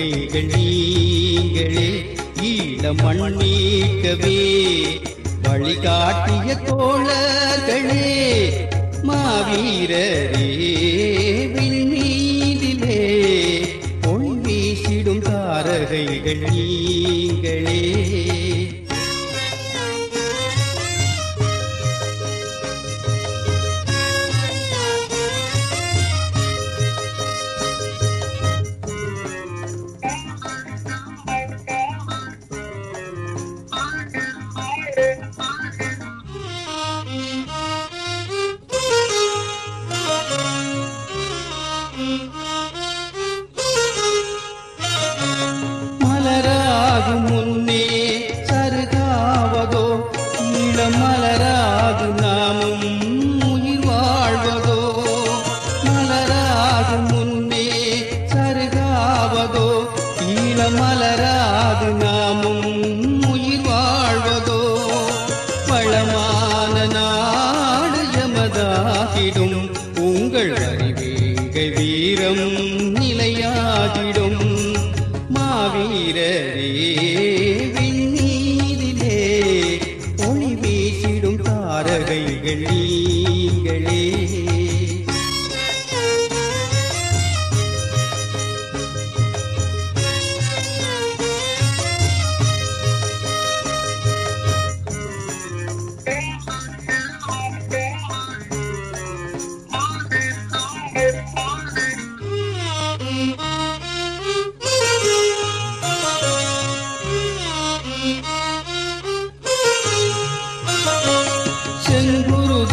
தாரகைகள் நீங்களே. ஈழமண் மீட்கவே வழிகாட்டிய தோழர்களே, மாவீரரே விண்மீதிலே ஒளி வீசிடும் தாரகைகள் நீங்களே. மலராகும் முன்னே சருகாவதோ, மலராகு நாமும் உயிர் வாழ்வதோ. மலராகும் முன்னே சருகாவதோ, மலராகு நாமும் உயிர் வாழ்வதோ. வளமான நாடு எமதாகிடும், உங்கள் அறிவேகை வீரம் நிலையாகிடும். மாவீரரே விண்மீதிலே ஒளி வீசிடும் தாரகைகள் நீங்களே.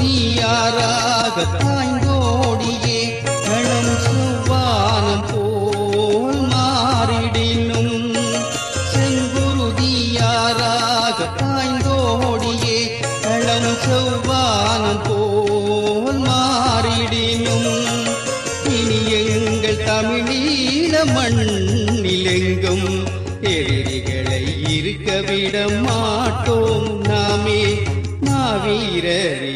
செங்குருதியாராக தாய்ந்தோடியே களம் செவ்வானம் போல் மாறிடினும். செங்குருதியாராக தாய்ந்தோடியே களம் செவ்வானம் போல் மாறிடினும். இனி எங்கள் தமிழீழ மண்ணிலெங்கும் எதிரிகளை இருக்க விட மாட்டோம் நாமே. மாவீரரே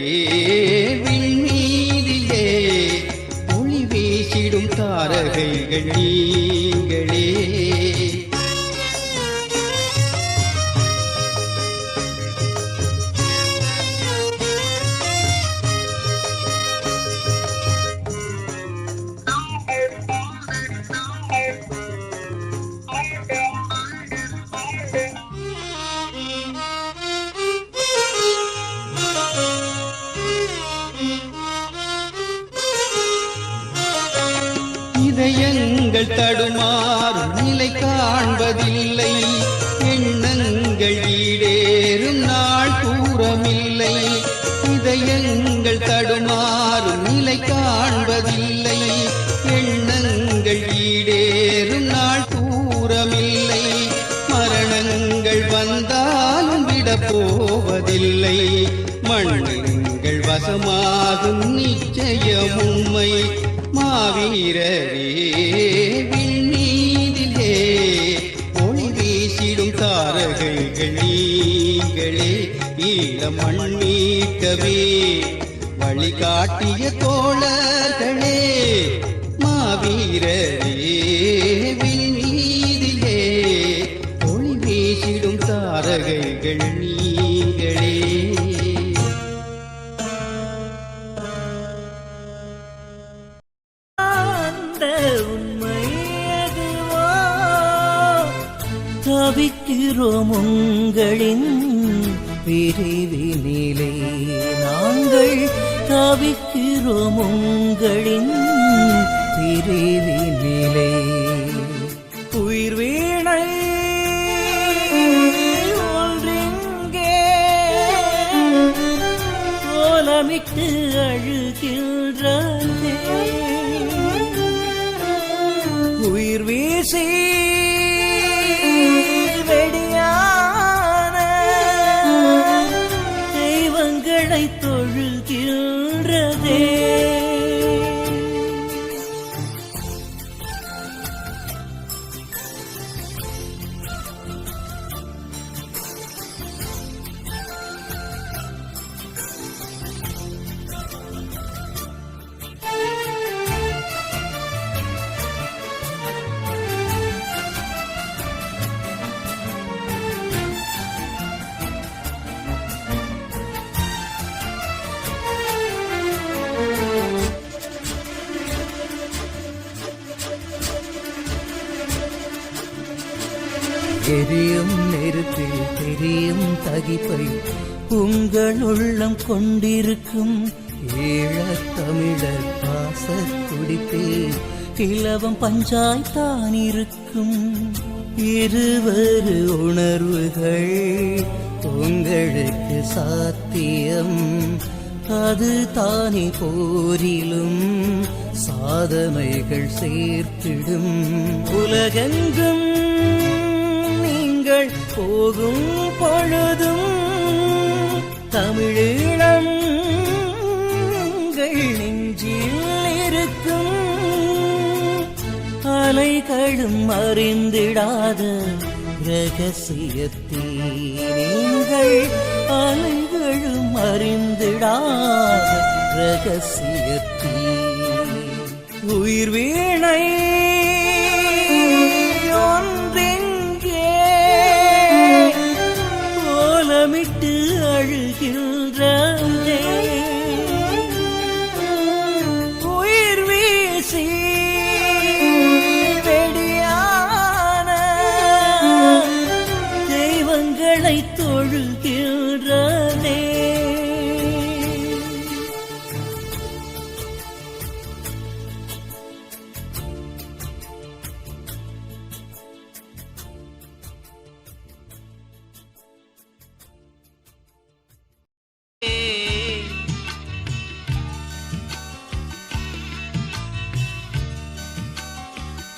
விண்மீதிலே ஒளி வீசிடும் தாரகைகள் நீங்களே. இதயங்கள் தடுமாறும் நிலை காண்பதில்லை, எண்ணங்கள் ஈடேறும் நாள் தூரமில்லை. இதயங்கள் தடுமாறும் நிலை காண்பதில்லை, எண்ணங்கள் ஈடேறும் நாள் தூரமில்லை. மரணங்கள் வந்தாலும் விடப் போவதில்லை, மண்ணங்கள் வசமாகும் நிச்சயம் உண்மை. மாவீரரே விண்மீதிலே ஒளி வீசிடும் தாரகைகள் நீங்களே. ஈழமண் மீட்கவே வழிகாட்டிய தோழர்களே, மாவீரரே விண்மீதிலே ஒளி வீசிடும் தாரகைகள் நீங்களே. தவிக்கிறோம் உங்களின் பிரிவினிலே, நாங்கள் தவிக்கிறோம் உங்களின் பிரிவினிலே. உயிர் வீணை ஒன்றிங்கே கோலமிட்டு அழுகின்றதே. உயிர் வீசி வெடியான தெய்வங்களை தொழுகின்றதே. எரியும் நெருப்பில் தெரியும் தகிப்பை உங்கள் உள்ளம் கொண்டிருக்கும் ஈழத் தமிழர் பாச துடிப்பே இலவம் பஞ்சாய்த்தான் இருக்கும். இருவரு உணர்வுகள் உங்களுக்கு சாத்தியம், அது தானே போரிலும் சாதனைகள் சேர்த்திடும். உலகெங்கும் நீங்கள் போகும் பொழுதும் தமிழீழம் நெஞ்சில் இருக்கும். அலைகளும் அறிந்திடாத ரகசியத்தை நீங்கள் அலைகளும் அறிந்திடாத ரகசியத்தை உயிர் வீணை ஒன்றெங்கே கோலமிட்டு அழுகின்றதே. உயிர் வீசி வெடியான தெய்வங்களை தொழுகின்றதே.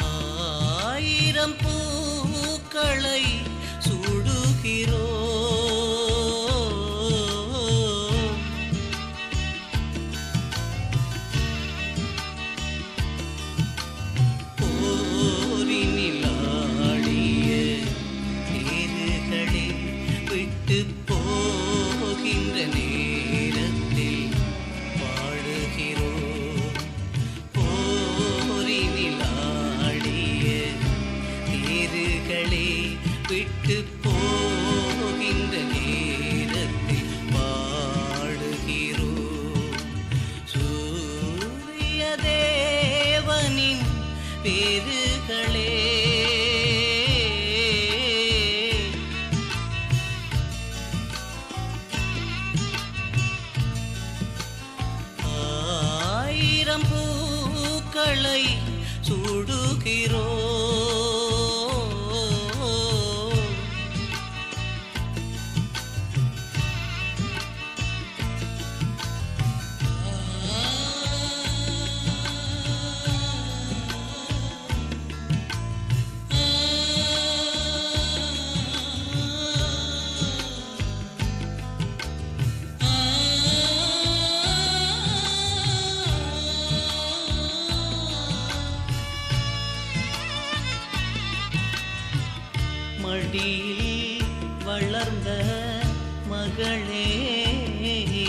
ஆயிரம் பூக்களை சூடுகிறோ போரினிலாடிய தேர்களை விட்டு போகின்ற நேரத்தில் வாழுகிறோம். போரினிலாடிய தேர்களை விட்டு போகின்ற நேரத்தில் வாழுகிறோம். சூரிய தேவனின் பேருகளே ஆயிரம் பூக்களை சூடுகிறோ மடியில் வளர்ந்த மகளே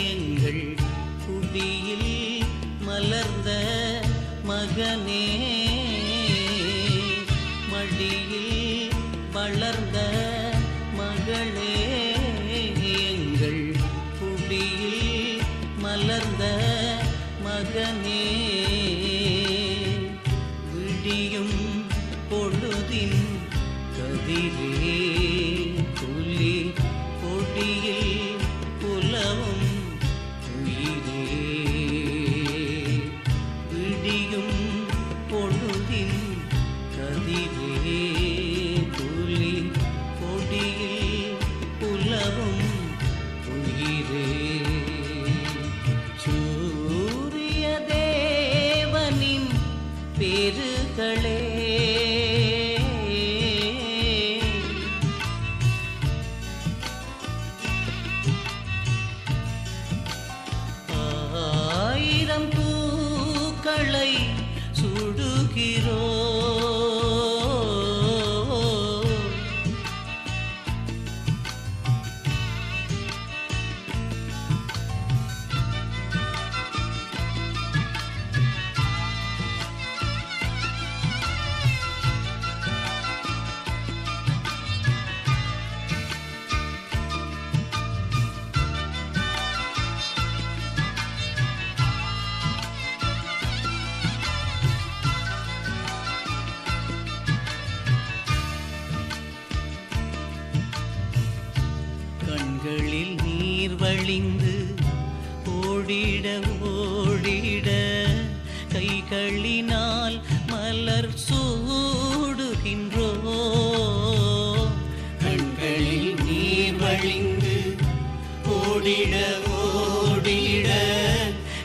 எங்கள் குடியில் மலர்ந்த மகனே. மடியில் வளர்ந்த மகளே எங்கள் குடியில் மலர்ந்த மகனே. விடியும் பொழுதின் கதிரே புலி கொடியில் புலவும் உயிரே. விடியும் பொழுதின் கதிரே புலி கொடியில் புலவும் உயிரே. சூரிய தேவனின் பேருகளே ஆயிரம் பூக்களை சுடுகிறோ வழிந்து ஓடிட ஓடிட கைகளினால் மலர் சூடுகின்றோ கண்களில் நீர் வழிந்து ஓடிட ஓடிட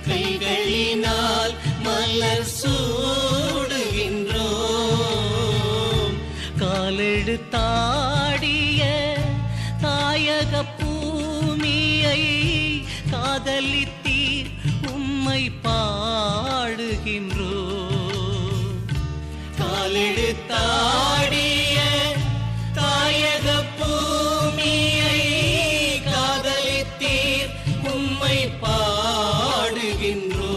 கைகளினால் மலர் சூடுகின்றோம் காலெடுத்தாடிய தாயக பூமியை காதலித்தீர் உம்மை பாடுகின்றோ காலெடுத்தாடிய தாயக பூமியை காதலித்தீர் உம்மை பாடுகின்றோ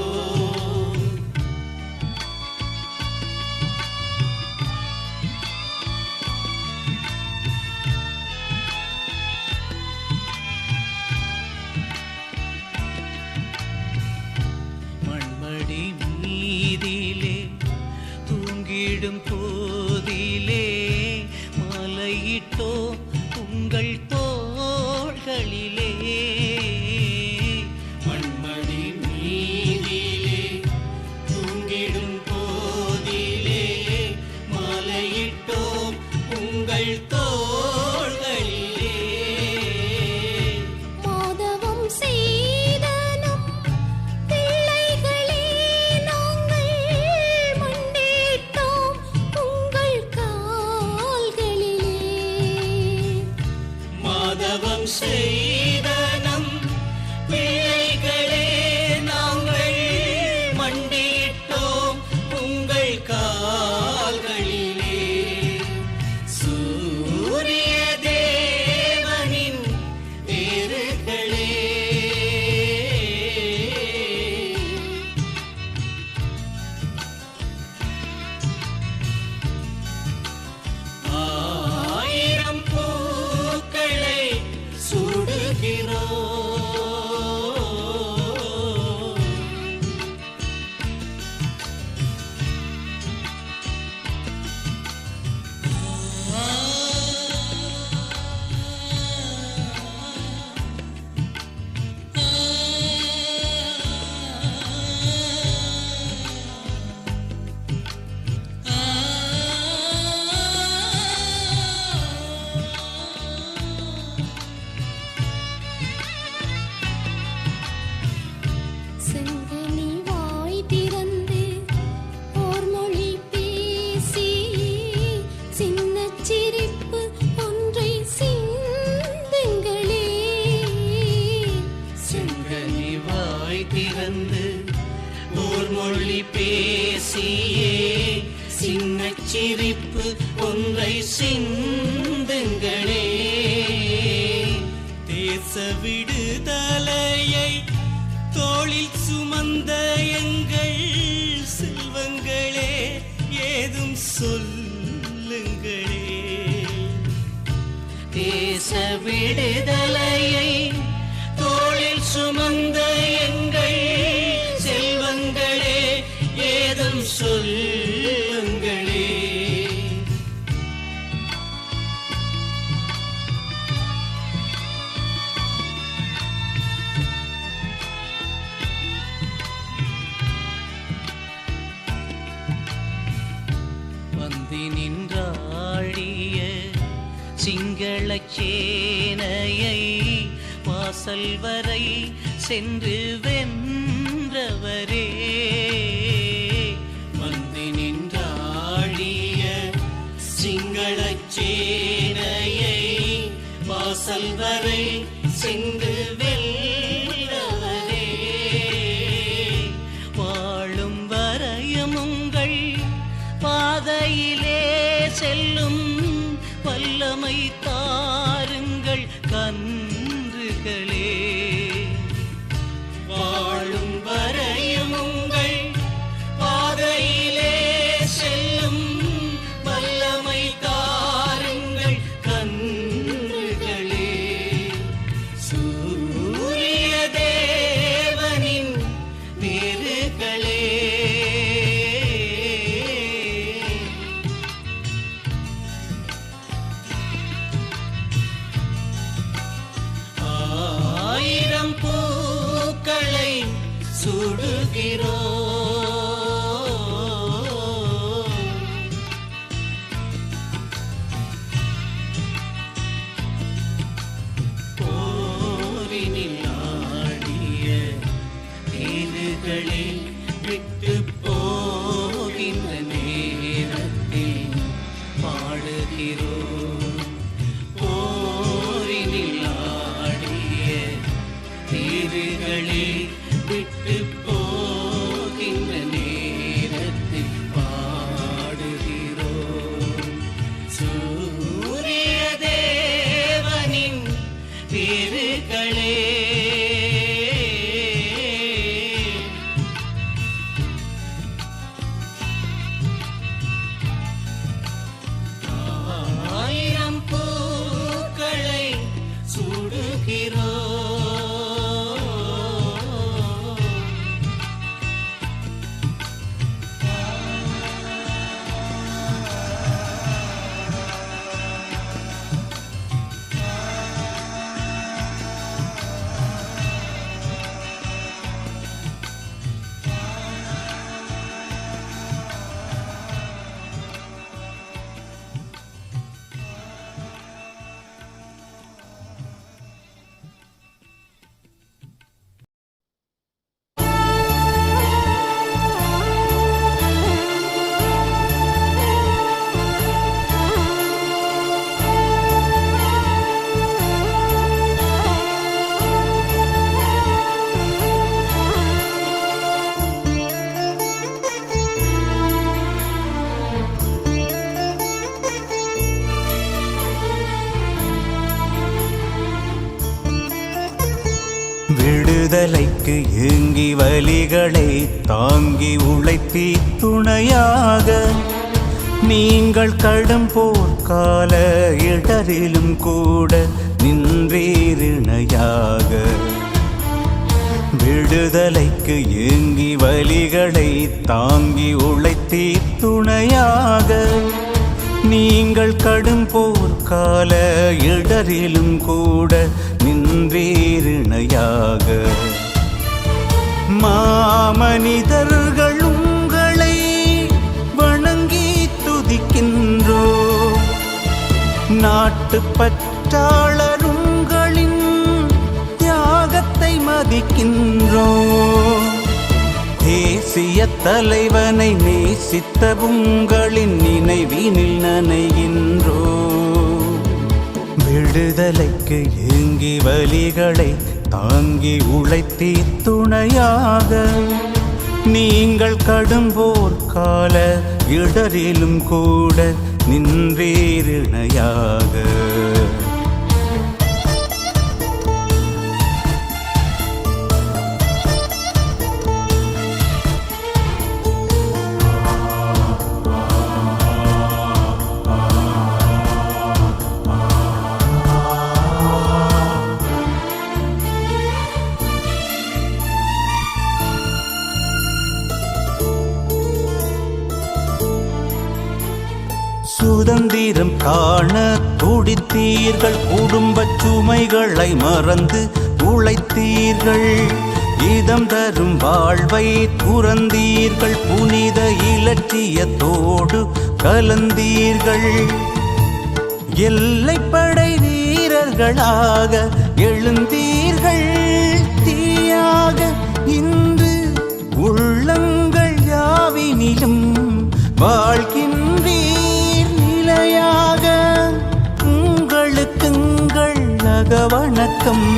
மண்மடி மீதிலே தூங்கிடும் போதிலே மாலையிட்டோ உங்கள் தோள்களிலே மண்மடி மீதிலே தூங்கிடும் போதிலே மாலையிட்டோ உங்கள் தோள்களிலே மாதவம் செய்த நம் பிள்ளைகளே நாங்கள் மண்டிட்டோம் உங்கள் கால்களிலே மாதவம் செய்த நம் பிள்ளைகளே நாங்கள் மண்டியிட்டோம் உங்கள் கால்களிலே சூரிய தேவனின் தேர்களே ஆயிரம் பூக்களை சூடுகிறோம் செங்கனி வாய் திறந்து ஓர் மொழி பேசி சின்னச் சிரிப்பு ஒன்றை சிந்துங்களே செங்கனி வாய் திறந்து ஓர் மொழி பேசியே சின்னச் சிரிப்பு ஒன்றை சிந்துங்களே தேச விடுதலையை தோளில் சுமந்த எங்கள் செல்வங்களே ஏதும் சொல்லுங்களே தேச விடுதலையை தோளில் சுமந்த எங்கள் செல்வங்களே ஏதும் சொல்லுங்களே வந்தி நின்றாடிய சிங்களச் சேனையை வாசல் வரை சென்று வென்றவரே வந்தி நின்றாடிய சிங்களச் சேனையை வாசல் வரை சென்று வென்றவரே வாழும் வரையும் உங்கள் பாதையிலே செல்லும் வல்லமை தாருங்கள் கன்றுகளே வாழும் வரையும் உங்கள் பாதையிலே செல்லும் வல்லமை தாருங்கள் கன்றுகளே சூரிய தேவனின் வேர்களே போரினில் ஆடிய தேர்களை விட்டு போகின்ற நேரத்தில் பாடுகிறோம். போரினில் ஆடிய தேர்களை விட்டு போகின்ற நேரத்தில் பாடுகிறோம். சூரிய தேவனின் பேருகளே, ஆயிரம் பூக்களை சூடுகிறோம். விடுதலைக்கு ஏங்கி வலிகளை தாங்கி உழைப்பி துணையாக நீங்கள் கடும் போர்க்கால இடரிலும் கூட நின்றீரிணையாக. விடுதலைக்கு ஏங்கி வலிகளை தாங்கி உழைப்பி துணையாக நீங்கள் கடும் போர்க்கால இடரிலும் கூட நின்றீரிணையாக. மாமனிதர்கள் உங்களை வணங்கி துதிக்கின்றோ, நாட்டுப்பற்றாளர் உங்களின் தியாகத்தை மதிக்கின்றோ. தேசிய தலைவனை நேசித்த உங்களின் நினைவினில் நனைகின்றோ. விடுதலைக்கு ஏங்கி வலிகளை தாங்கி உழைத்தி துணையாக நீங்கள் கடும் போர்க்கால இடரிலும் கூட நின்றீரிணையாக. சுதந்திரம் காண துடித்தீர்கள், குடும்பச் சுமைகளை மறந்து உழைத்தீர்கள். இதம் தரும் வாழ்வை துறந்தீர்கள், புனித இலட்சியத்தோடு கலந்தீர்கள். எல்லைப்படை வீரர்களாக எழுந்தீர்கள் தீயாக. இன்று உள்ளங்கள் யாவினிலும் வாழ்கின்றீர் நிலையாக. உங்களுக்குங்கள் அகவணக்கம்,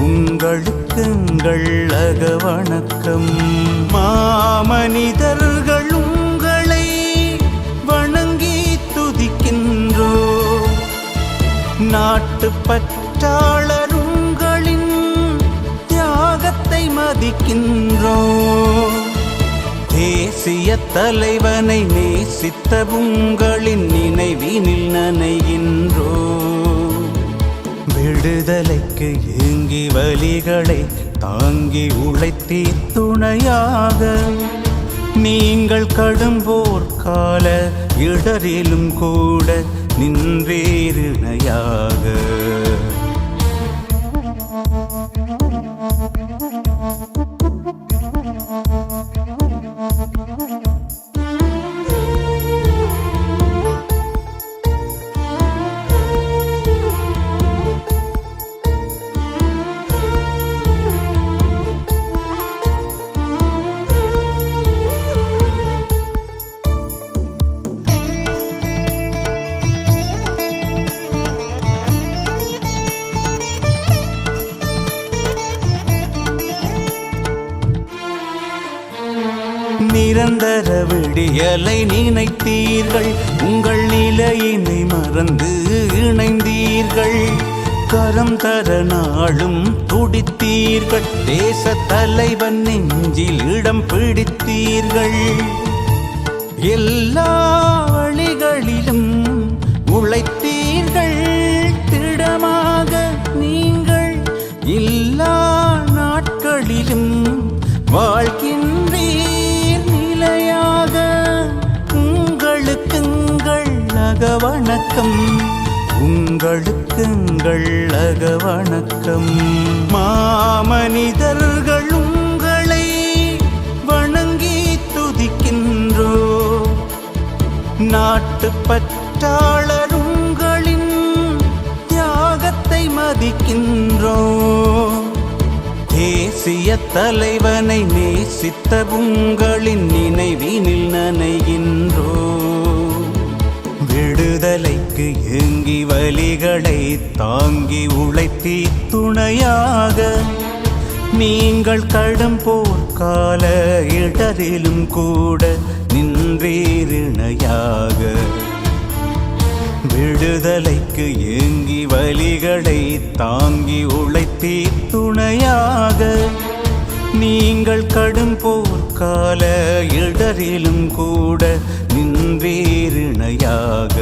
உங்களுக்குங்கள் அகவணக்கம். மாமனிதர்கள் உங்களை வணங்கி துதிக்கின்றோ, நாட்டுப்பற்றாளர் உங்களின் தியாகத்தை மதிக்கின்றோ. தேசிய தலைவனை நேசித்த உங்களின் நினைவினில் நனைகின்றோ. விடுதலைக்கு ஏங்கி வலிகளை தாங்கி உழைத்தி துணையாக நீங்கள் கடும் போர்க்கால இடரிலும் கூட நின்றீரிணையாக. நிரந்தர விடியலை நினைத்தீர்கள், உங்கள் நிலையினை மறந்து இணைந்தீர்கள். கரம் தர நாளும் துடித்தீர்கள், தேச தலைவன் நெஞ்சில் இடம் பிடித்தீர்கள். எல்லா வழிகளிலும் உழைத்தீர்கள் திடமாக, நீங்கள் எல்லா நாட்களிலும் வாழ்கின்றீர் நிலையாக. உங்களுக்குங்கள் அகவணக்கம், உங்களுக்குங்கள் அகவணக்கம். மாமனிதர்கள் உங்களை வணங்கி துதிக்கின்றோ, நாட்டு பற்றாளர் உங்களின் தியாகத்தை மதிக்கின்றோ. தேசிய தலைவனை நேசித்த உங்களின் நினைவினில் நனைகின்றோ. விடுதலைக்கு ஏங்கி வலிகளை தாங்கி உழைத்தி துணையாக, நீங்கள் கடும் போர்க்கால இடரிலும் கூட நின்றீரிணையாக. விடுதலைக்கு ஏங்கி வலிகளை தாங்கி உழைத்தி துணையாக, நீங்கள் கடும் போர்க்கால இடரிலும் கூட நின்றீரிணையாக.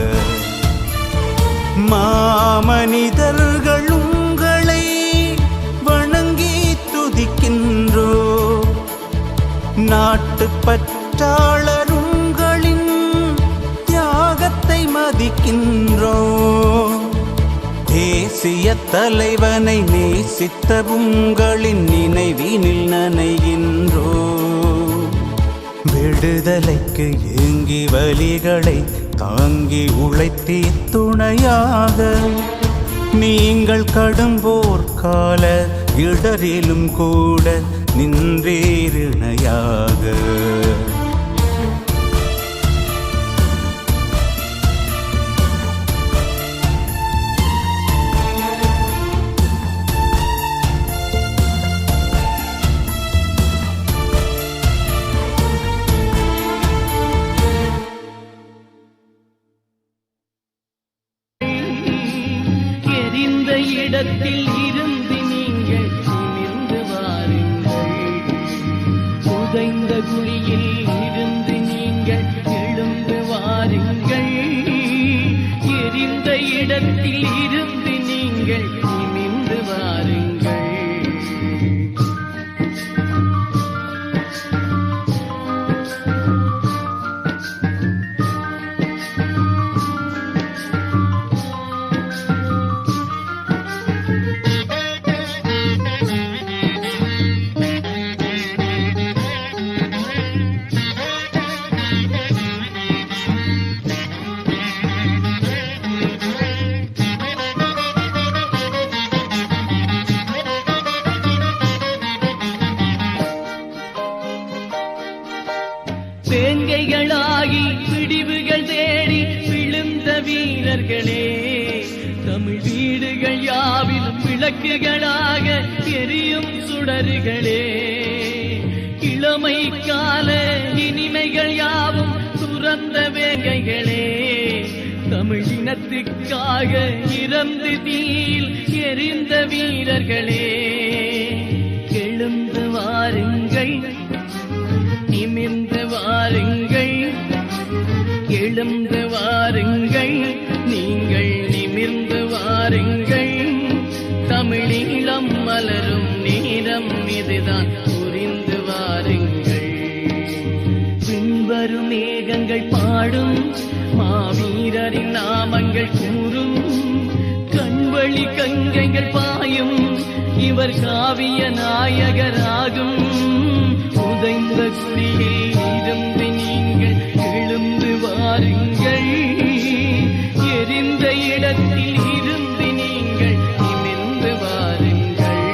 மாமனிதர்கள் உங்களை வணங்கி துதிக்கின்றோ, நாட்டு பற்றாளர் உங்களின் தியாகத்தை மதிக்கின்றோ. தேசிய தலைவனை நேசித்த உங்களின் நினைவினில் நனைகின்றோ. விடுதலைக்கு ஏங்கி வலிகளை தாங்கி உழைத்தி துணையாக, நீங்கள் கடும் போர்க்கால இடரிலும் கூட நின்றீரிணையாக. எரிந்த இடத்தில் இருந்து நீங்கள் நிமிர்ந்து வாருங்கள், புதைந்த குழியில் இருந்து நீங்கள் எழுந்து வாருங்கள். எரிந்த இடத்தில் இருந்து நீங்கள் நிமிர்ந்து வாருங்கள். வேங்கைகளாகி விடிவுகள் தேடி விழுந்த வீரர்களே, தமிழ் வீடுகள் யாவிலும் விளக்குகளாக எரியும் சுடர்களே. இளமை கால இனிமைகள் யாவும் துறந்த வேங்கைகளே, தமிழ் இனத்துக்காக இறந்து தீயில் எரிந்த வீரர்களே. எழுந்து வாருங்கள், நிமிர்ந்து வாருங்கள், எழுந்து வாருங்கள், நீங்கள் நிமிர்ந்து வாருங்கள். தமிழீழம் மலரும் நேரம் இதுதான், புரிந்து வாருங்கள். பின்வரும் மேகங்கள் பாடும், மாவீரரின் நாமங்கள் கூறும், கண்வழி கங்கைகள் பாயும், இவர் காவிய நாயகராகும். புதைந்த குழியில் இருந்து நீங்கள் எழுந்து வாருங்கள், எரிந்த இடத்தில் இருந்து நீங்கள் நிமிர்ந்து வாருங்கள்.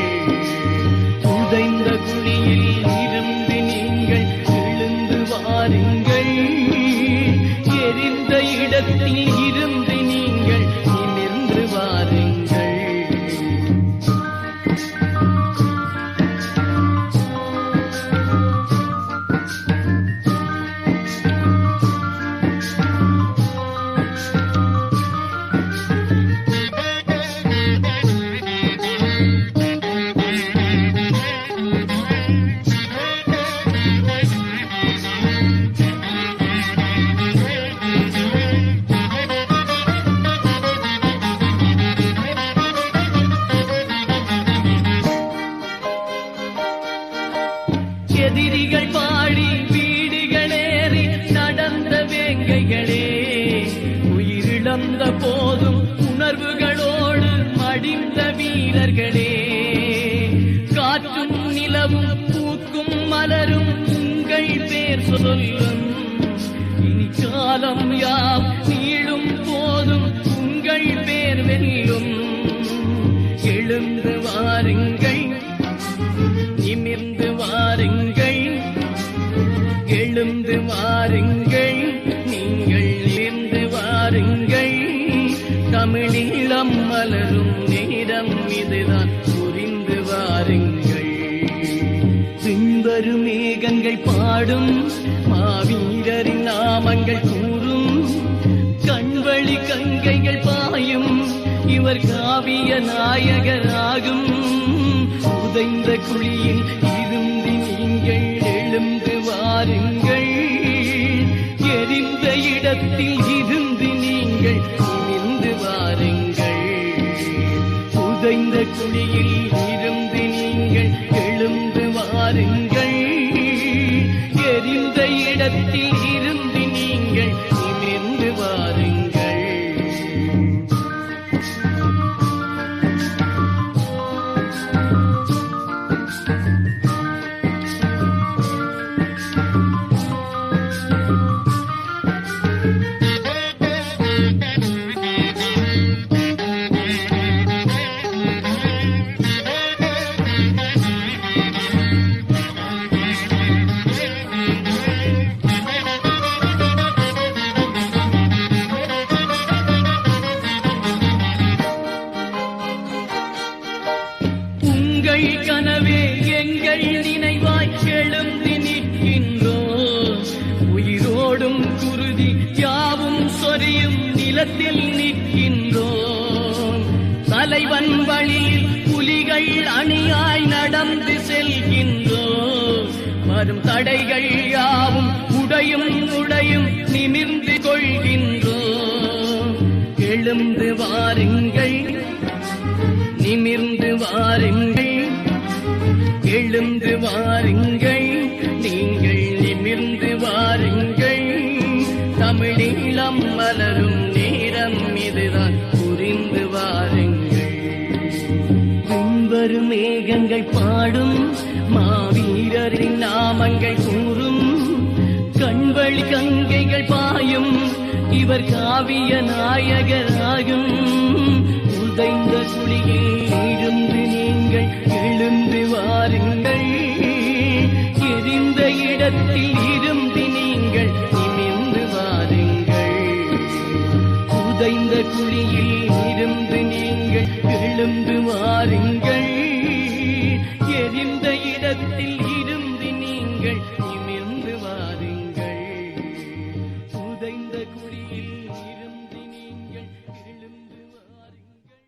புதைந்த குழியில் இருந்து நீங்கள் எழுந்து வாருங்கள், எரிந்த இடத்தில் இருந்து நீங்கள் நிமிர்ந்து வாருங்கள். இழந்த போதும் உணர்வுகளோடு மடிந்த வீரர்களே, காற்றும் நிலவும் பூக்கும் மலரும் உங்கள் பேர் சொல்லும். இனி காலம் யாம் நீளும் போதும் உங்கள் பேர் வெல்லும். எழுந்து வாருங்கள், நிமிர்ந்து வாருங்கள், எழுந்து வாருங்கள், நீங்கள் நிமிர்ந்து வாருங்கள். தமிழீழம் மலரும் நேரம் இதுதான், புரிந்து வாருங்கள். பின்வரும் மேகங்கள் பாடும், மாவீரரின் நாமங்கள் கூறும், கண்வழி கங்கைகள் பாயும், இவர் காவிய நாயகராகும். உதைந்த குழியில் இருந்து நீங்கள் எழுந்து வாருங்கள், எரிந்த இடத்தில் இருந்து நீங்கள் நிமிர்ந்து வாருங்கள். உதைந்த குழியில் இருந்து நீங்கள் எழுந்து வாருங்கள், எரிந்த இடத்தில் இருந்து நீங்கள் நிமிர்ந்து வாருங்கள். கனவே எங்கள் நினைவாய் எழுந்து நிற்கின்றோம். உயிரோடும் குருதி யாவும் சொரியும் நிலத்தில் நிற்கின்றோம். தலைவன் வழியில் புலிகள் அணியாய் நடந்து செல்கின்றோம். வரும் தடைகள் யாவும் உடையும் உடையும் நிமிர்ந்து கொள்கின்றோம். எழுந்து வாருங்கள், நிமிர்ந்து வாருங்கள், எழுந்து வாருங்கள், நீங்கள் நிமிர்ந்து வாருங்கள். தமிழீழம் மலரும் நேரம் இதுதான், புரிந்து வாருங்கள். பின்வரும் மேகங்கள் பாடும், மாவீரரின் நாமங்கள் கூறும், கண்வழி கங்கைகள் பாயும், இவர் காவிய நாயகராகும். உதைந்த குழியில் இருந்து நீங்கள் எழுந்து வாருங்கள், எரிந்த இடத்தில் இருந்து நீங்கள் நிமிர்ந்து வாருங்கள். உதைந்த குழியில் இருந்து நீங்கள் எழுந்து வாருங்கள், எரிந்த இடத்தில் இருந்து நீங்கள் நிமிர்ந்து வாருங்கள். உதைந்த குழியில் இருந்து நீங்கள் எழுந்து வாருங்கள்.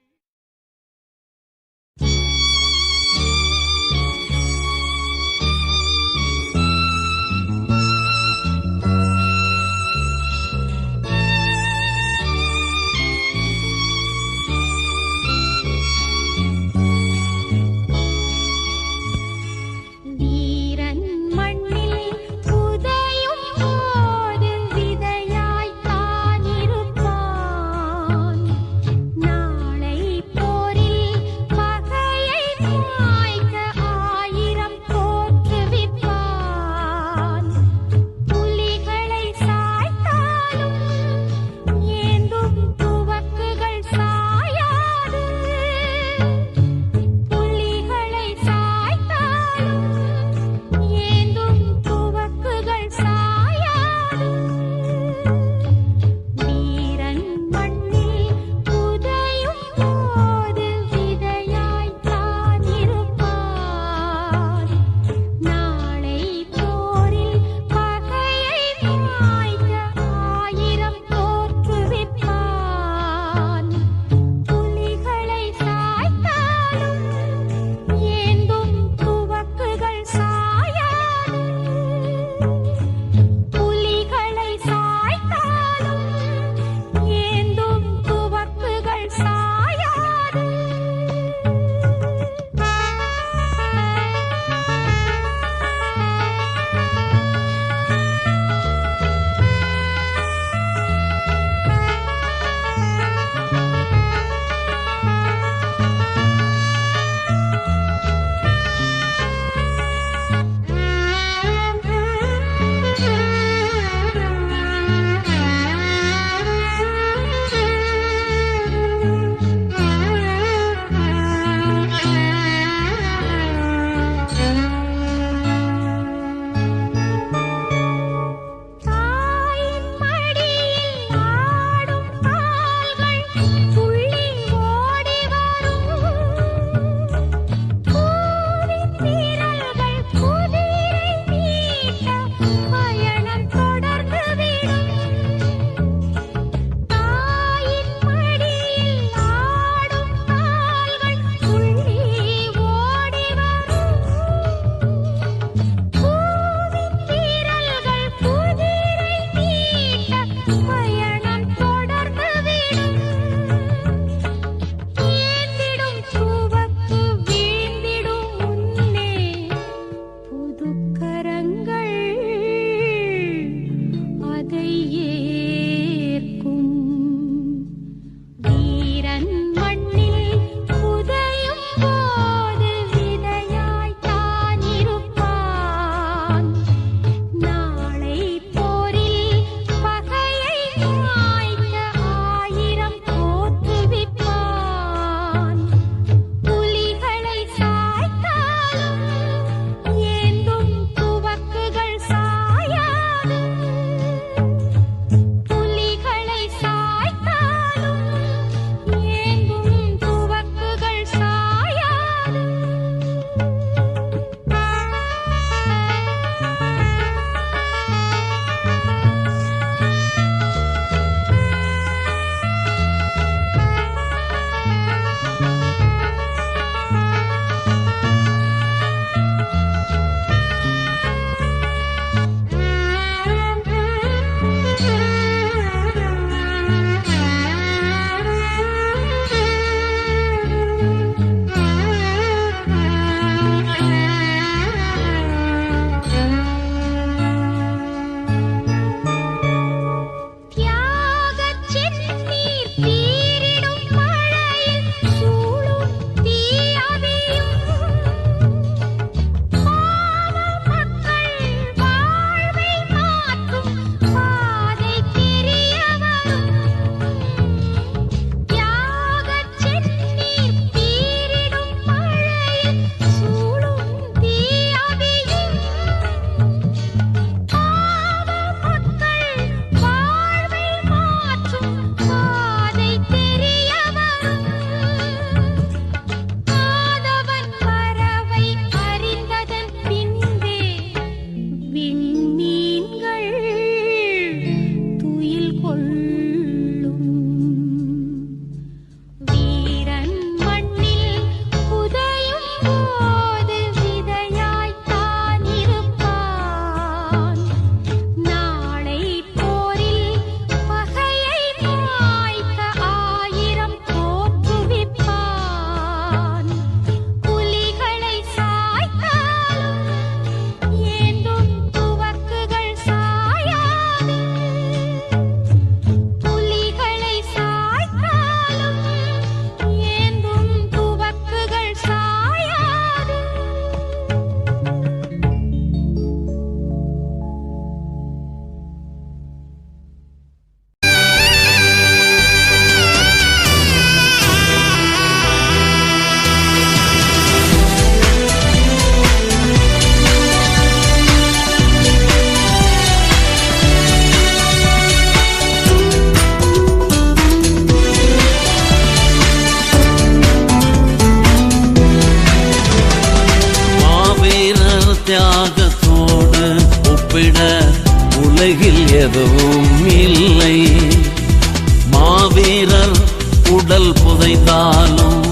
புதைந்தாலும்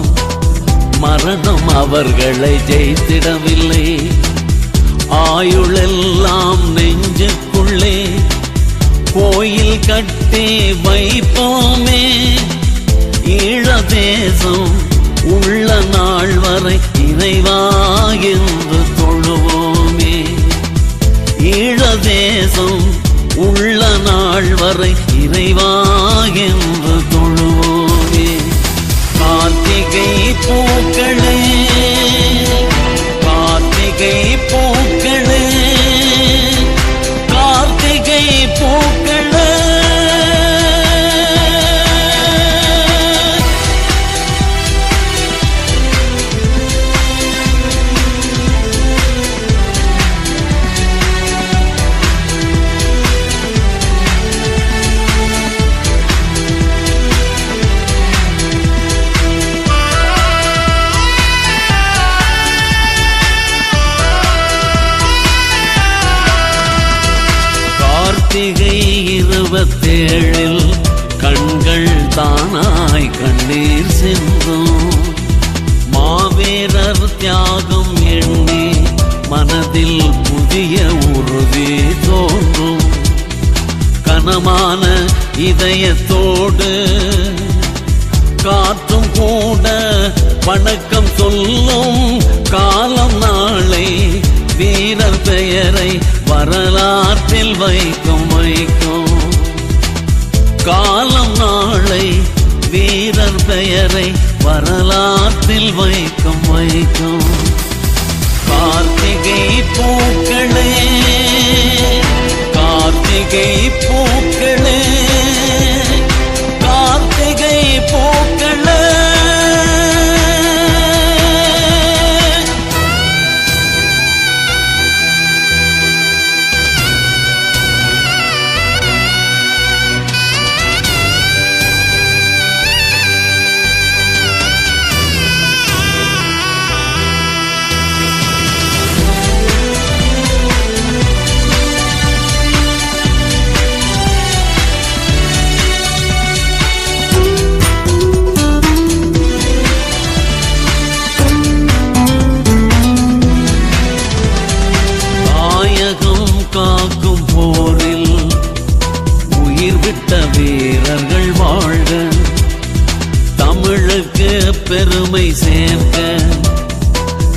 மரணம் அவர்களை ஜெயித்திடவில்லை. ஆயுளெல்லாம் நெஞ்சுக்குள்ளே கோயில் கட்டி வைப்போமே. ஈழ தேசம் உள்ள நாள் வரை இறைவா என்று தொழுவோமே. ஈழ தேசம் உள்ள நாள் வரை இறைவா என்று தொழுவோமே. கார்த்திகை பூக்களே, கார்த்திகை பூக்களே, கார்த்திகை பூக்களே. கார்த்திகை 27 கண்கள் தானாய் கண்ணீர் சிந்தும். மாவீரர் தியாகம் எண்ணி மனதில் புதிய உறுதி தோன்றும். கனமான இதயத்தோடு காற்றும் கூட வணக்கம் சொல்லும். காலம் நாளை வீரர் பெயரை வரலாற்றில் வைக்கும். காலம் நாளை வீரர் பெயரை வரலாற்றில் வைக்கும். கார்த்திகை பூக்களே, கார்த்திகை பூக்களே, கார்த்திகை பூக்களே. காக்கும் போரில் உயிர் விட்ட வீரர்கள் வாழ்க. தமிழுக்கு பெருமை சேர்க்க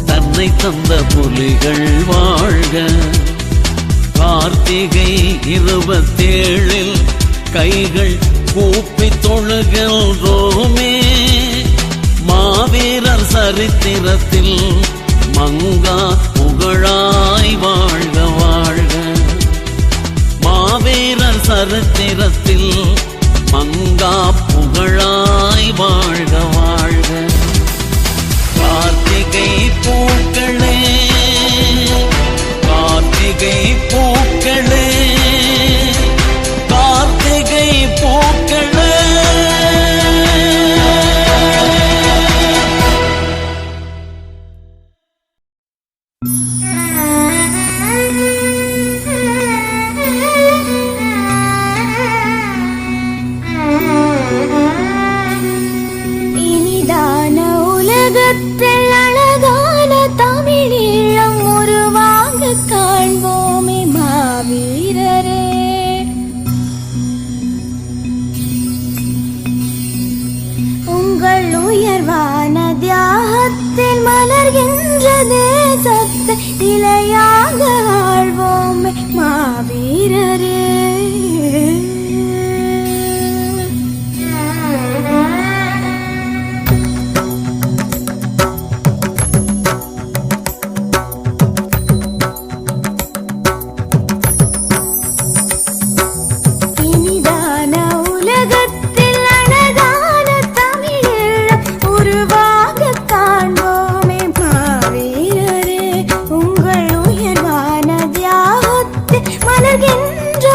தன்னை தந்த புலிகள் வாழ்க. கார்த்திகை 27 கைகள் கூப்பி தொழுகின்றோமே. மாவீரர் சரித்திரத்தில் மங்கா புகழாய் வாழ்க வாழ்க. மாவீரர் சரித்திரத்தில் மங்கா புகழாய் வாழ்க வாழ்க. கார்த்திகை பூக்களே, கார்த்திகை பூக்களே, கார்த்திகை பூக்களே. இனிதான உலகத்தில் அழகான தமிழீழம் உருவாக காண்போமே மாவீரரே. உங்கள் உயர்வான தியாகத்தில் மலர்கின்ற தேசத்தை இலையாக ஆழ்வோமே மாவீரரே. இனிதான உலகத்தில் அழகான தமிழீழம் உருவாக காண்போமே மாவீரரே. உங்கள் உயர்வான தியாகத்தில் மலர்கின்ற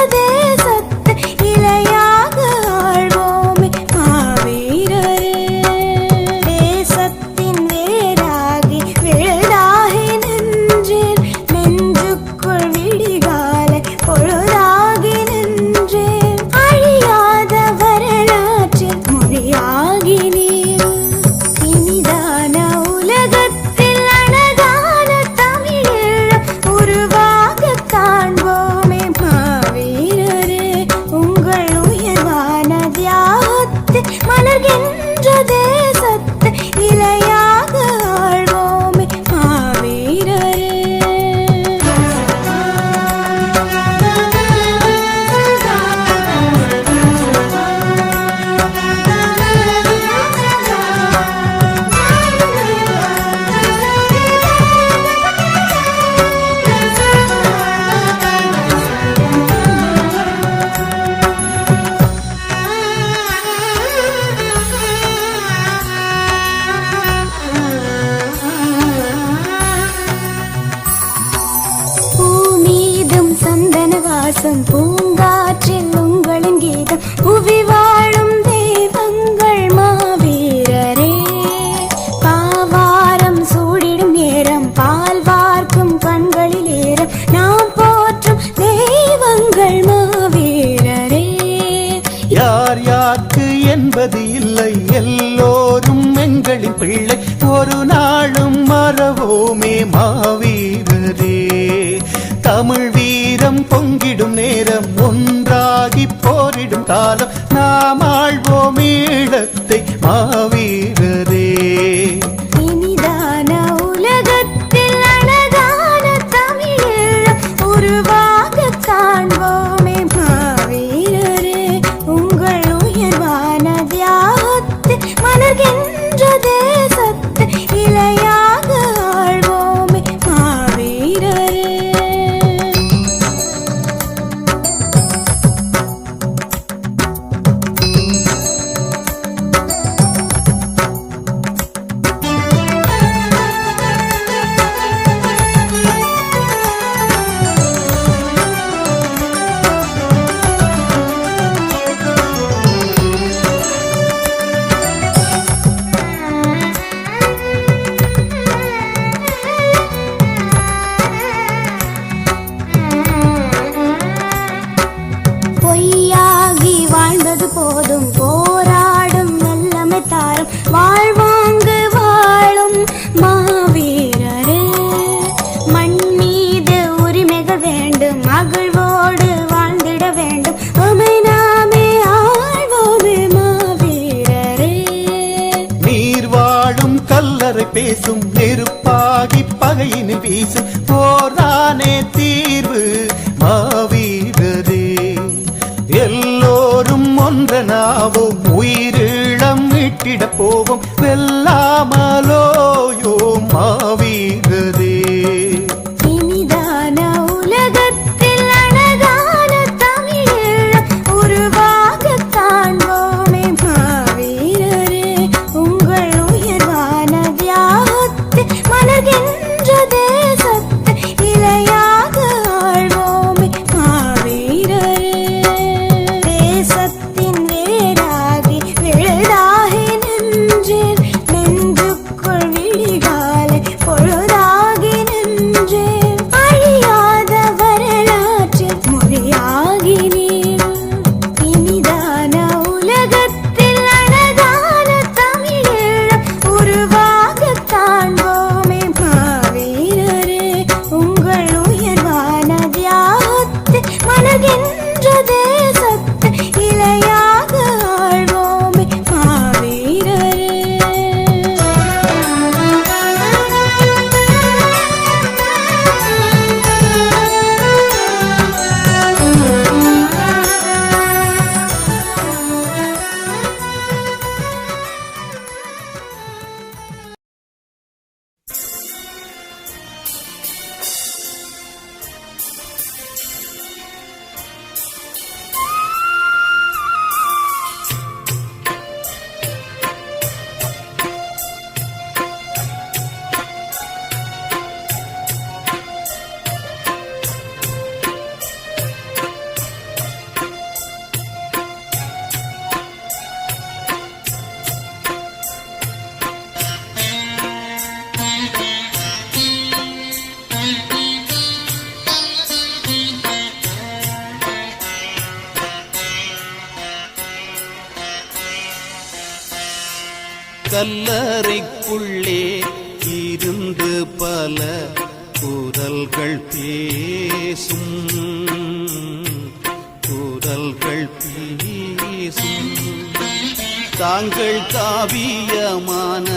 யார் யாருக்கு என்பது இல்லை, எல்லோரும் எங்களின் பிள்ளை. ஒரு நாளும் மறவோமே மாவீரரே. தமிழ் வீரம் பொங்கிடும் நேரம், ஒன்றாகி போரிடும் காலம், நாம் ஆள்வோம் ஈழத்தை மாவீரரே. இனிதான உலகத்தில் அழகான தமிழீழம் உருவாக காண்போமே மாவீரரே. உங்கள் உயர்வான தியாகத்தை மலர்கின்ற தேசத்தை இலையாக ஆள்வோமே மாவீரரே. பொய்யாகி வாழ்ந்தது போதும், போராடும் நல்லமை தாரும், வாழ்வாங்கு வாழும் மாவீரரே. மண் மீது உரிமைகள் வேண்டும், மகிழ்வோடு வாழ்ந்திட வேண்டும், உமை நாமே ஆழ்வோமே மாவீரரே. நீர் வாழும் கல்லறை பேசும், நெருப்பாகி பகையினில் வீசும், போர்தானே தீர்வு மாவீரரே. எல்லோரும் ஒன்றனாவோம், உயிரிழம் மீட்டிட போவோம், வெல்லாமலோயோ மாவீரரே. இனிதான உலகத்தில் அழகான தமிழீழம் உருவாக காண்போமே மாவீரரே. உங்கள் உயர்வான தியாகத்தை மலர்கின்ற தேசத்தை இலையாக ஆள்வோமே மாவீரரே. தேசத்தின் வேராகி விழுதாகி நின்றேன், நெஞ்சுக்குள் விழிகாலை பொழுதாகி நின்றேன், அழியாத வரலாற்றில் மொழியாகி நீர். இனிதான உலகத்தில் அழகான தமிழீழம் உருவாக காண்போமே மாவீரரே. உங்கள் உயர்வான தியாகத்தை மலர்கின்ற தேசத்தை இலையாக ஆள்வோமே மாவீரரே. கல்லறைக்குள்ளே இருந்து பல குரல்கள் பேசும், குரல்கள் பேசும். தாங்கள் காவியமான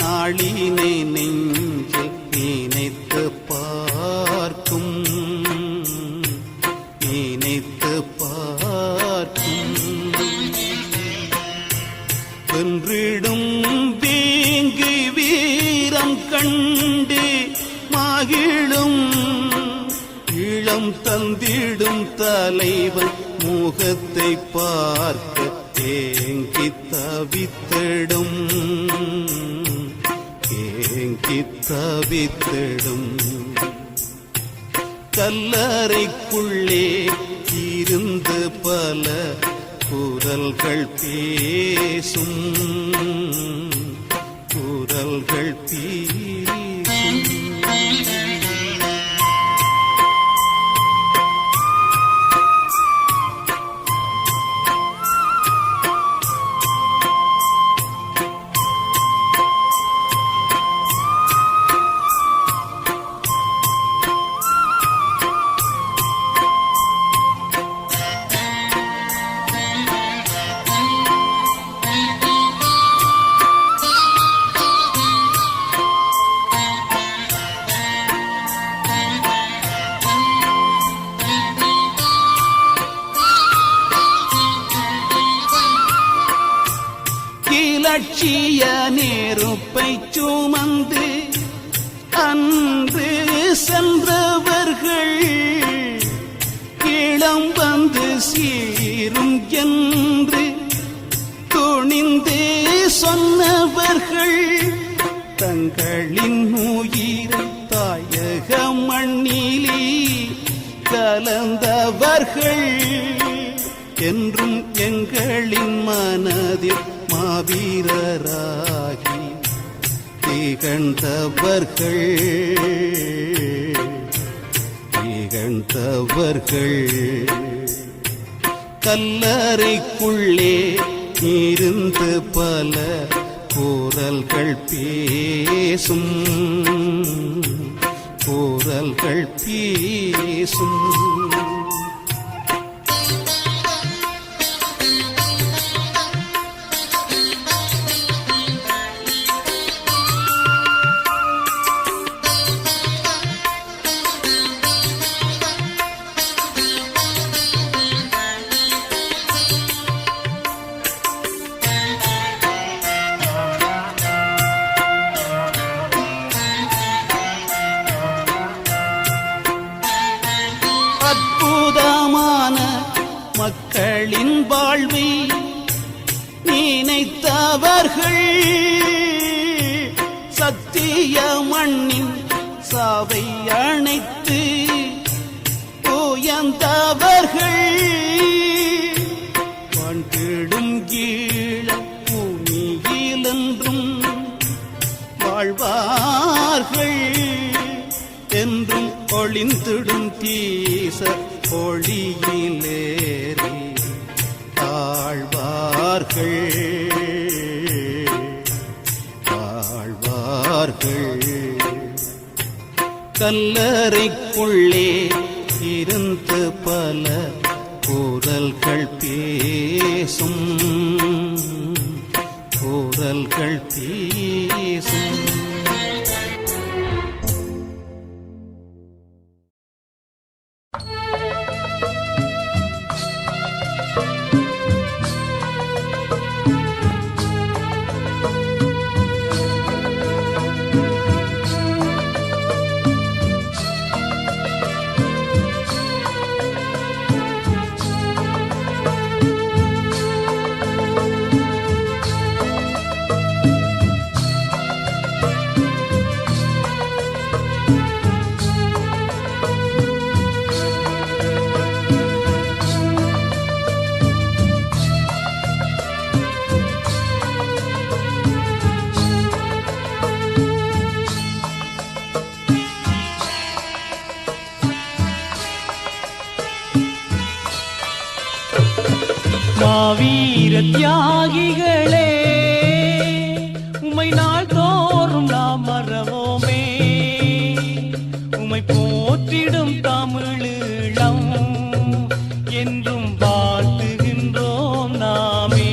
நாளினை நெஞ்சில் நினைத்து பார்க்கும், நினைத்து பார்க்கும். வென்றிடும் வேங்கை வீரம் கண்டு மகிழும், இளம் தந்திடும் தலைவன் முகத்தை பார்க்க ஏங்கி தவித்திடும், ஏங்கி தவித்திடும். கல்லறைக்குள்ளே இருந்து பல குரல்கள் பேசும், குரல்கள் பேசும். லட்சிய நெருப்பை சுமந்து அன்று சென்றவர்கள் இளம் வந்து சீரும் என்று துணிந்து சொன்னவர்கள் தங்களின் உயிரை தாயக மண்ணிலே கலந்தவர்கள் என்றும் எங்களின் மனதில் மாவீரராகி திகழ்ந்தவர்கள் கல்லறைக்குள்ளே இருந்து பல குரல்கள் பேசும் அற்புதமான மக்களின் வாழ்வை நினைத்தவர்கள் சத்திய மண்ணின் சாவை அணைத்து உயர்ந்தவர்கள் வாழ்ந்திடும் கீழ பூமியிலென்றும் வாழ்வார்கள் என்றும் ஒளிந்திடும் தீச ஒளியிலேறி வாழ்வார்கள் கல்லறைக்குள்ளே இருந்து பல குரல்கள் பேசும் மாவீர தியாகிகளே, உமை நாள் தோறும் நாம் மறவோமே. உமை போற்றிடும் தமிழீழம் என்றும் வாழ்த்துகின்றோம் நாமே.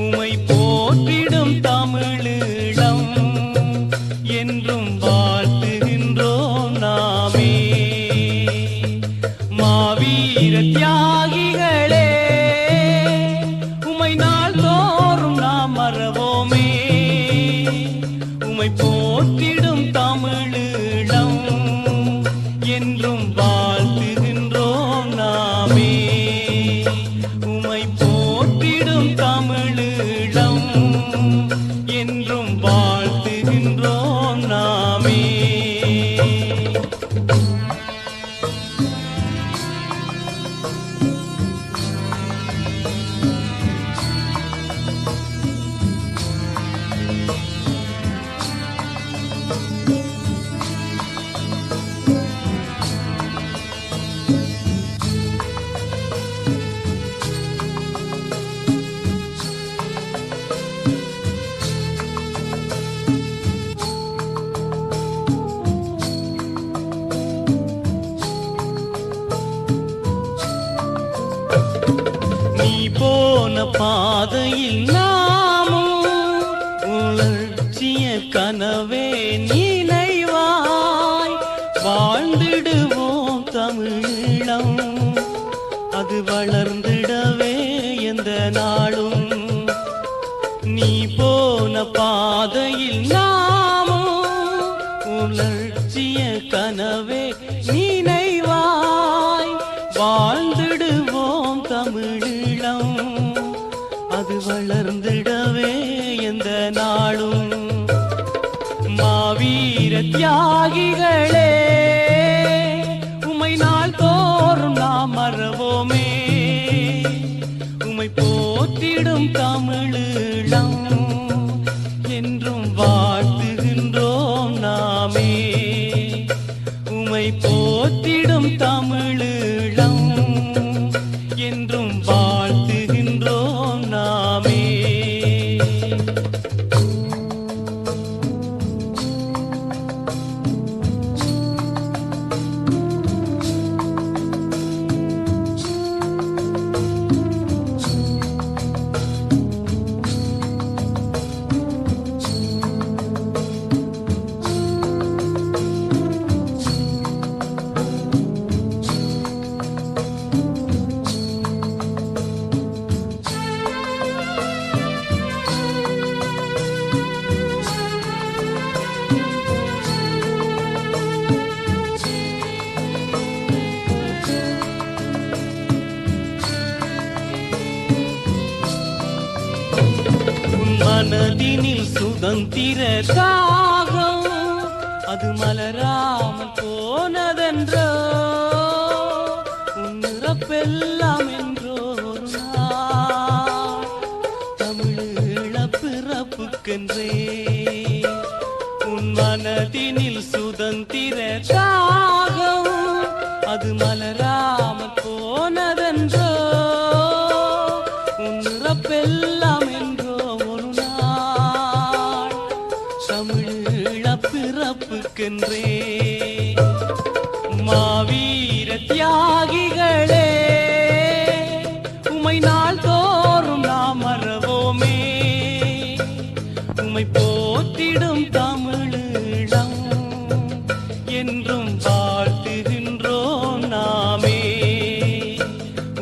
உமை போற்றிடும் தமிழீழம் என்றும் வாழ்த்துகின்றோம் நாமே. மாவீர தியாகிகளே, உமை நாள் தோறும் நாம் மறவோமே. உமை போற்றிடும் தமிழீழம் என்றும் வாழ்த்துகின்றோம் நாமே. உமை போற்றிடும் தமிழீழம் என்றும் வாழ்த்துகின்றோம் நாமே. நீ போன பாதையில் நாமும் உலர்ச்சிய கனவே நினைவாய் வாழ்ந்திடுவோம் தமிழீழம். அது வளர்ந்திடவே எந்த நாளும் அது வளர்ந்திடவே எந்த நாளும் மாவீர தியாகிகளே உமை நாள் தோறும் நாம் மறவோமே உமை போற்றிடும் தமிழீழம் என்றும் வாழ்த்துகின்றோம் நாமே உமை போற்றிடும் தமிழீழம் என்றும் வாழ்த்துகின்றோம் நாமே மனதினில் சுதந்திர தாகம் அது மலராமல் போனதென்றோ உன்னிறப்பெல்லாம் என்றோ ஒரு நாள் தமிழீழ பிறப்புக்கென்றே உன் மனதினில் சுதந்திர தாகம் அது மலராமல் போனதென்றோ உன்னிறப்பெல்லாம் என்றோ தமிழீழ பிறப்புக்கென்றே மாவீர தியாகிகளே உமை நாள் தோறும் நாம் மறவோமே உமை போற்றிடும் தமிழீழம் என்றும் வாழ்த்துகின்றோம் நாமே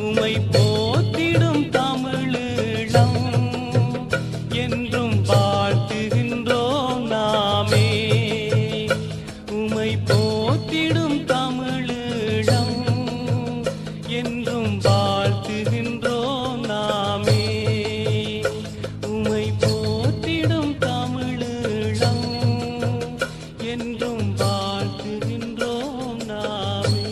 உமை போற்றிடும் தமிழீழம் என்றும் வாழ்த்துகின்றோம் நாமே உமை போற்றிடும் தமிழீழம் என்றும் வாழ்த்துகின்றோம் நாமே உமை போற்றிடும் தமிழீழம் என்றும் வாழ்த்துகின்றோம் நாமே.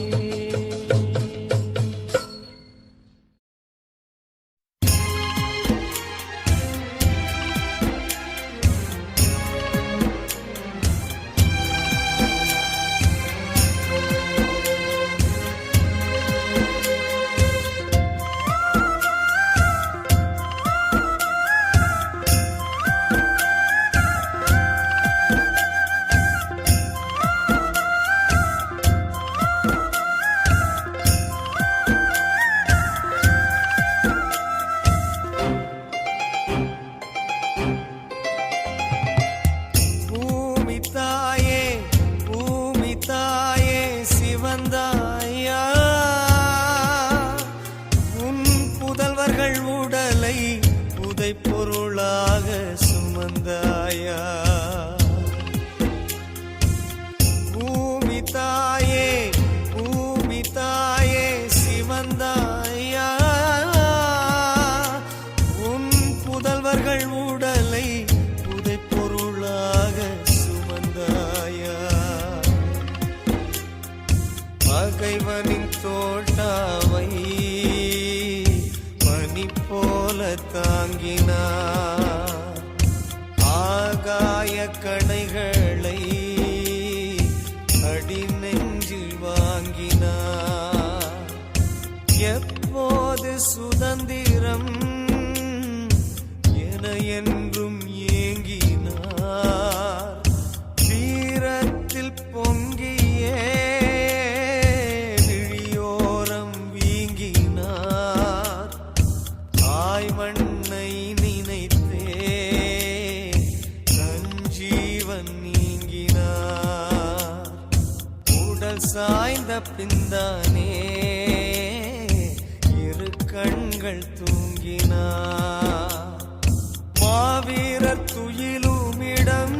பொருளாக சுமந்தாயா பூமி தாயே சிவந்தாயா உன் புதல்வர்கள் உடலை புதை பொருளாக சுமந்தாயா பகைவனின் தோட்டாவை போல தாங்கினார் ஆகாய கணைகளை அடி நெஞ்சில் வாங்கினார் எப்போது சுதந்திரம் என என்றும் ஏங்கினார் வீரத்தில் பொங்கியே மண்ணை நினைத்தே நஞ்சீவன் நீங்கினார் உடல் சாய்ந்த பின்தானே இரு கண்கள் தூங்கினார் மாவீரர் துயிலுமிடம்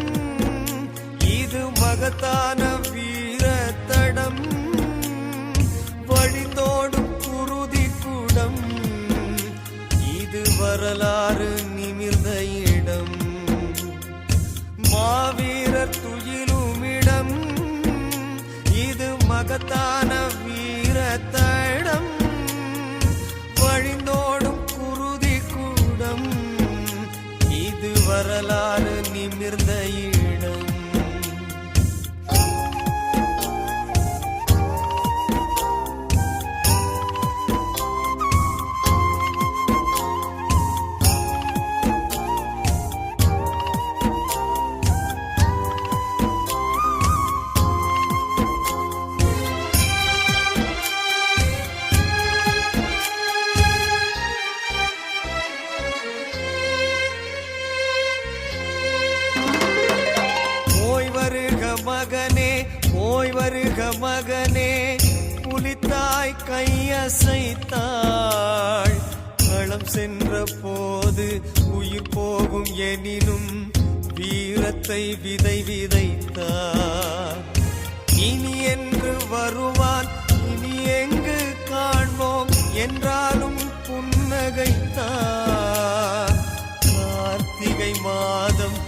இது மகத்தான வீர தடம் வழிதோடும் குருதி குடம் இது வரலாறு வரலாறு நிமிர்ந்த இடம். மாவீரர் துயிலுமிடம், இது மகத்தான வீர தடம். வழிந்தோடும் குருதி கூடம், இது வரலாறு நிமிர்ந்த இடம். மகனே போய் வருக மகனே, புலித்தாய் கையசைத்தாள். களம் சென்ற போது உயிர் போகும் எனினும் வீரத்தை விதை விதைத்தார். இனி என்று வருவான், இனி எங்கு காண்போம் என்றாலும் புன்னகைத்தார். கார்த்திகை மாதம்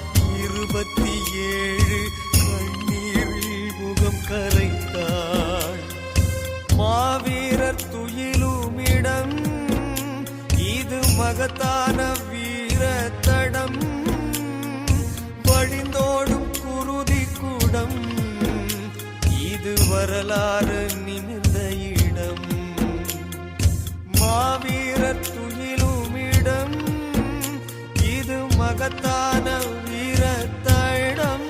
27 முகம் கரைத்தாள். மாவீரர் துயிலுமிடம், இது மகத்தான வீர தடம். வழிந்தோடும் குருதி கூடம், இது வரலாறு நிமிர்ந்த இடம். மாவீரர் துயிலுமிடம், இது மகத்தான வீர தடம்.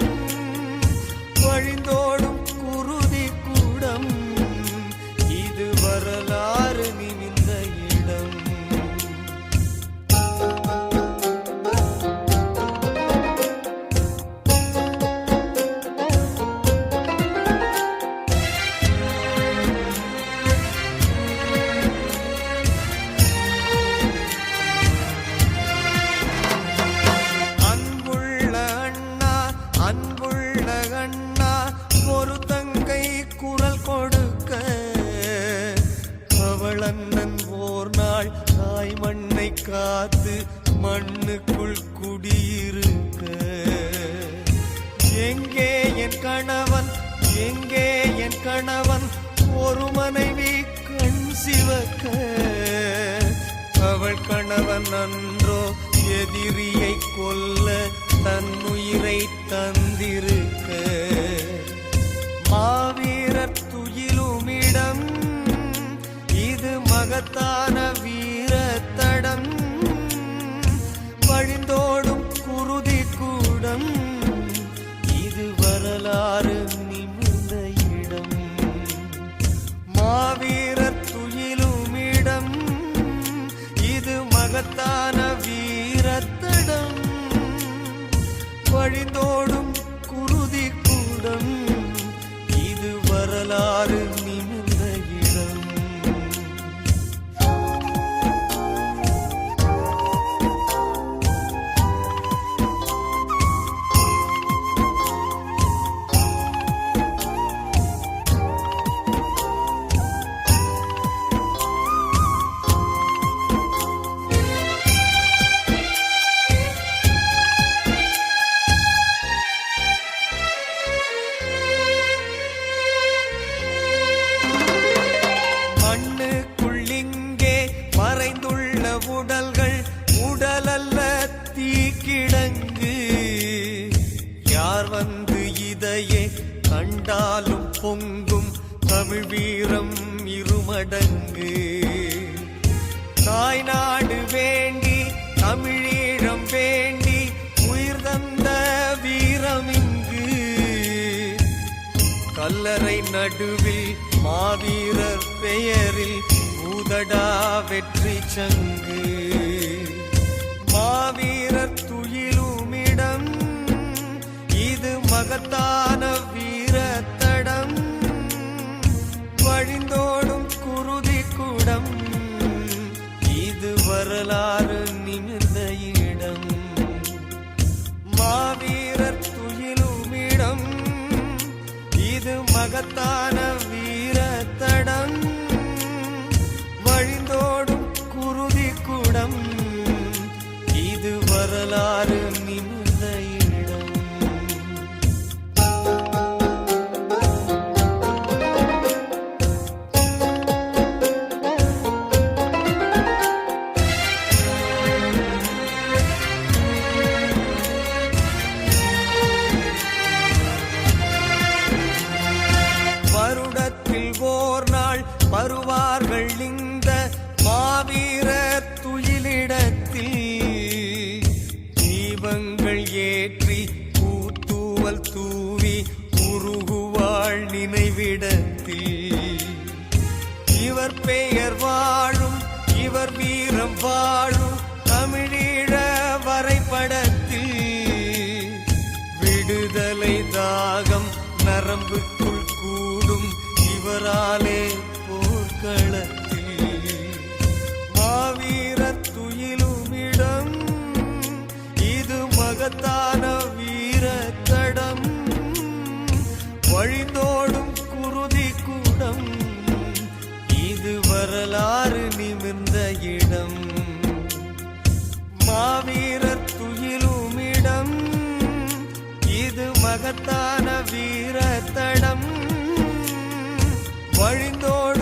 வழிந்தோடும் குருதி கூடம், இது வரலாறு நிமிர்ந்த இடம். அன்புள்ள அண்ணா, அன்புள்ள அண்ணா, ஒரு தங்கை குரல் கொடுக்க. அவள் அண்ணன் ஓர் நாள் தாய் மண்ணை காத்து மண்ணுக்குள் குடியிருக்க. எங்கே என் கணவன், எங்கே என் கணவன், ஒரு மனைவி கண் சிவக்க. அவள் கணவன் அன்றோ எதிரியை கொல்ல தன்னுயிரை தந்திருக்க. மாவீரர் துயிலுமிடம், இது மகத்தான வீர தடம். வழிந்தோடும் குருதி கூடம், இது வரலாறு நிமிர்ந்த இடம். மாவீரர் துயிலுமிடம், இது மகத்தான வீர தடம். வழிந்தோடும் குருதி கூடம், இது வரலாறு நிமிர்ந்த இடம். மண்ணுக்குள்ளிங்கே மறைந்துள்ள உடல்கள் உடலல்ல தீக்கிடங்கு. யார் வந்து இதையே கண்டாலும் பொங்கும் தமிழ் வீரம் இருமடங்கு. தாய் நாடு வேண்டி தமிழீழம் வேண்டி உயிர் தந்த வீரம் இங்கு. கல்லறை நடுவில் மாவீரர் பெயரில் ஊதடா வெற்றி சங்கு. மாவீரர் துயிலுமிடம், இது மகத்தான வீர தடம். வழிந்தோடும் குருதி கூடம், இது வரலாறு நிமிர்ந்த இடம். மாவீரர் துயிலுமிடம், இது மகத்தான வீர தடம். வழிந்தோடும் குருதி கூடம், வரலாறு நிமிர்ந்த இடம். வருடத்தில் ஓர் நாள் வருவார்கள் இந்த மாவீர துயிலிடத்தில். தீபங்கள் ஏற்றி பூத்தூவல் தூவி உருகுவாள் நினைவிடத்தில். இவர் பெயர் வாழும் இவர் வீரம் வாழும் தமிழீழ வரைபடத்தில். விடுதலை தாகம் நரம்புக்குள் கூடும் இவராலே போர்க்களத்தில். மாவீர துயிலுமிடம் இது மகத்தான வீர தடம். வழிந்தோடும் குருதி கூடம் இது வரலாறு நிமிர்ந்த இடம். மாவீர துயிலுமிடம் இது மகத்தான வீர தடம். வழிந்தோடு